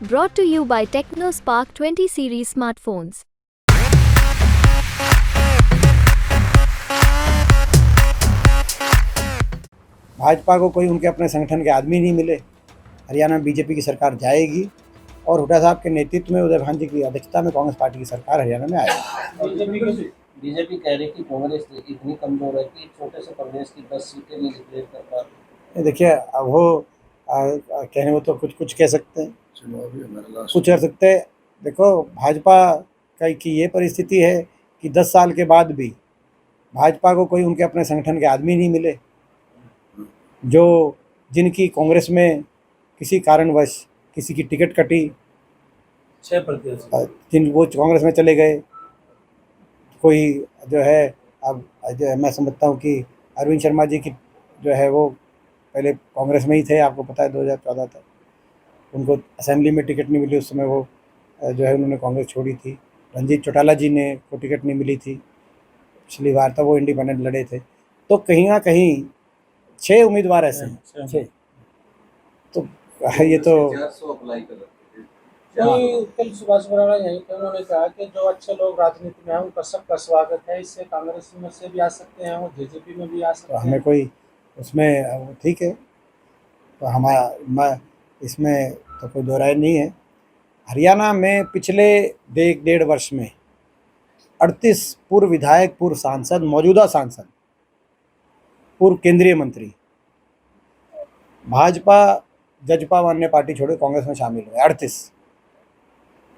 Brought to you by TechnoSpark 20 series smartphones. Bhajpa को कोई उनके अपने संगठन के आदमी नहीं मिले। हरियाणा में बीजेपी की सरकार जाएगी और हुड्डा साहब के नेतृत्व में उदय भान जी की अध्यक्षता में कांग्रेस पार्टी की सरकार हरियाणा में आएगी। बीजेपी कह रही कि कांग्रेस इतनी कमजोर है कि छोटे से प्रदेश की 10 सीटें नहीं डिक्लेयर कर पा रही। देखिए, अब वो कहने वो तो कुछ कह सकते हैं, कुछ कर सकते हैं। देखो, भाजपा की ये परिस्थिति है कि 10 साल के बाद भी भाजपा को कोई उनके अपने संगठन के आदमी नहीं मिले जो जिनकी कांग्रेस में किसी कारणवश किसी की टिकट कटी, 6% जिन वो कांग्रेस में चले गए। कोई जो है, अब जो मैं समझता हूँ कि अरविंद शर्मा जी की जो है वो पहले कांग्रेस में ही थे, आपको पता है 2014 तक उनको असेंबली में टिकट नहीं मिली। उस समय वो जो है उन्होंने कांग्रेस छोड़ी थी। रंजीत चौटाला जी ने को टिकट नहीं मिली थी पिछली बार, तब वो इंडिपेंडेंट लड़े थे। तो कहीं ना कहीं 6 उम्मीदवार ऐसे हैं, 6। तो ये तो कल सुभाष बराड़ा यहीं पे उन्होंने कहा कि जो अच्छे लोग राजनीति में हैं उनका सबका स्वागत है, इससे कांग्रेस में से भी आ सकते हैं और जेजेपी में भी आ सकते तो हैं। हमें कोई उसमें ठीक है, तो हमारा इसमें तो कोई दो राय नहीं है। हरियाणा में पिछले 1.5 वर्ष में 38 पूर्व विधायक, पूर्व सांसद, मौजूदा सांसद, पूर्व केंद्रीय मंत्री भाजपा, जजपा व अन्य पार्टी छोड़े कांग्रेस में शामिल हुए। 38,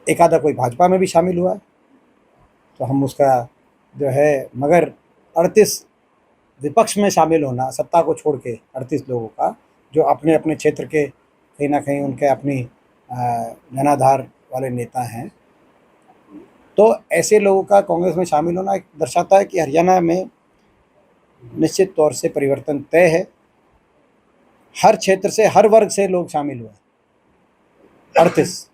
एक आधा कोई भाजपा में भी शामिल हुआ है, तो हम उसका जो है, मगर 38 विपक्ष में शामिल होना, सत्ता को छोड़ के 38 लोगों का, जो अपने अपने क्षेत्र के कहीं ना कहीं उनके अपनी जनाधार वाले नेता हैं, तो ऐसे लोगों का कांग्रेस में शामिल होना दर्शाता है कि हरियाणा में निश्चित तौर से परिवर्तन तय है। हर क्षेत्र से, हर वर्ग से लोग शामिल हुए, 38।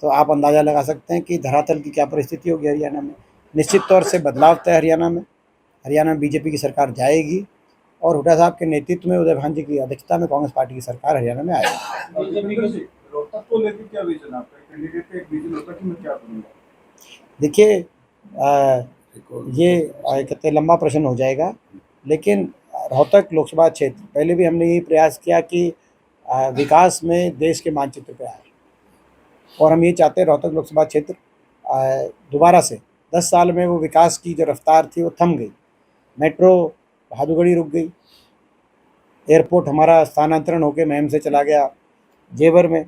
तो आप अंदाज़ा लगा सकते हैं कि धरातल की क्या परिस्थिति होगी हरियाणा में। निश्चित तौर से बदलाव तय हरियाणा में बीजेपी की सरकार जाएगी और हुड्डा साहब के नेतृत्व में उदय भान जी की अध्यक्षता में कांग्रेस पार्टी की सरकार हरियाणा में आएगी। रोहतक को लेकर क्या विजन आपका? कैंडिडेट का एक विजन होता है कि मैं क्या करूँगा? देखिए, ये कहते हैं लंबा प्रश्न हो जाएगा, लेकिन रोहतक लोकसभा क्षेत्र पहले भी हमने यही प्रयास किया कि विकास में देश के मानचित्र पे आए, और हम ये चाहते हैं रोहतक लोकसभा क्षेत्र दोबारा से 10 साल में वो विकास की जो रफ्तार थी वो थम गई। मेट्रो भादुगढ़ी रुक गई, एयरपोर्ट हमारा स्थानांतरण होकर महम से चला गया जेवर में।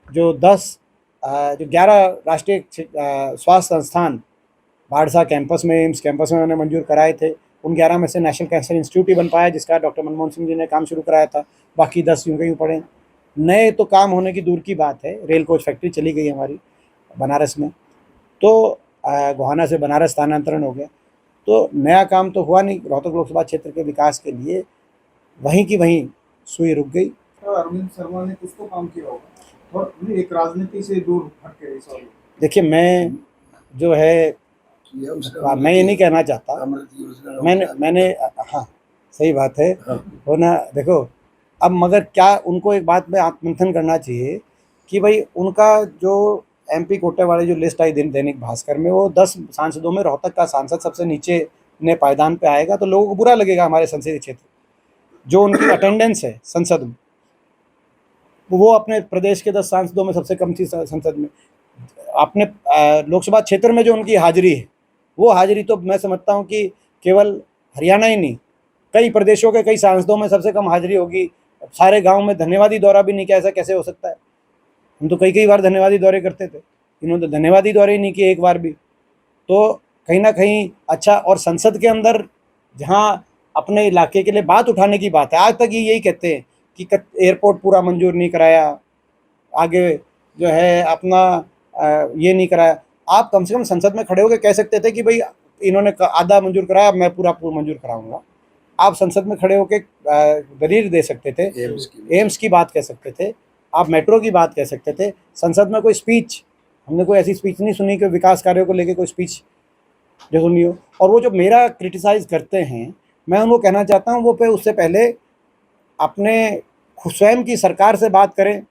जो 11 राष्ट्रीय स्वास्थ्य संस्थान बाड़सा कैंपस में, एम्स कैंपस में उन्होंने मंजूर कराए थे, उन 11 में से नेशनल कैंसर इंस्टीट्यूट ही बन पाया, जिसका डॉक्टर मनमोहन सिंह जी ने काम शुरू कराया था। बाकी 10 यूं के यूं पड़े। नए तो काम होने की दूर की बात है, रेल कोच फैक्ट्री चली गई हमारी बनारस में, तो गोहाना से बनारस स्थानांतरण हो गया, तो नया काम तो हुआ नहीं। रोहतक लोकसभा क्षेत्र के विकास के लिए वहीं की वहीं सुई रुक गई। अरविंद शर्मा ने कुछ तो काम किया होगा और एक राजनीति से दूर हट के। देखिए, मैं जो है, मैं ये नहीं कहना चाहता, मैंने हाँ, सही बात है वो ना। देखो, अब मगर क्या उनको एक बात में आत्ममंथन करना चाहिए कि भाई उनका जो एमपी कोटे वाली जो लिस्ट आई दैनिक भास्कर में, वो 10 सांसदों में रोहतक का सांसद सबसे नीचे ने पायदान पे आएगा, तो लोगों को बुरा लगेगा। हमारे संसदीय क्षेत्र जो उनकी अटेंडेंस है संसद में, वो अपने प्रदेश के 10 सांसदों में सबसे कम थी संसद में। अपने लोकसभा क्षेत्र में जो उनकी हाजिरी है, वो हाजिरी तो मैं समझता हूँ कि केवल हरियाणा ही नहीं, कई प्रदेशों के कई सांसदों में सबसे कम हाजिरी होगी। सारे गांव में धन्यवादी दौरा भी नहीं किया, ऐसा कैसे हो सकता है? हम तो कई बार धन्यवादी दौरे करते थे, इन्होंने तो धन्यवादी दौरे ही नहीं किए एक बार भी। तो कहीं ना कहीं अच्छा, और संसद के अंदर जहाँ अपने इलाके के लिए बात उठाने की बात है, आज तक यही कहते हैं कि एयरपोर्ट पूरा मंजूर नहीं कराया, आगे जो है अपना ये नहीं कराया। आप कम से कम संसद में खड़े होकर कह सकते थे कि भाई इन्होंने आधा मंजूर कराया, मैं पूरा मंजूर कराऊंगा। आप संसद में खड़े होकर दलील दे सकते थे, एम्स की बात कह सकते थे, आप मेट्रो की बात कह सकते थे। संसद में कोई स्पीच, हमने कोई ऐसी स्पीच नहीं सुनी कि विकास कार्यों को लेकर कोई स्पीच जो सुनी हो। और वो जो मेरा क्रिटिसाइज करते हैं, मैं उनको कहना चाहता हूँ वो पे उससे पहले अपने स्वयं की सरकार से बात करें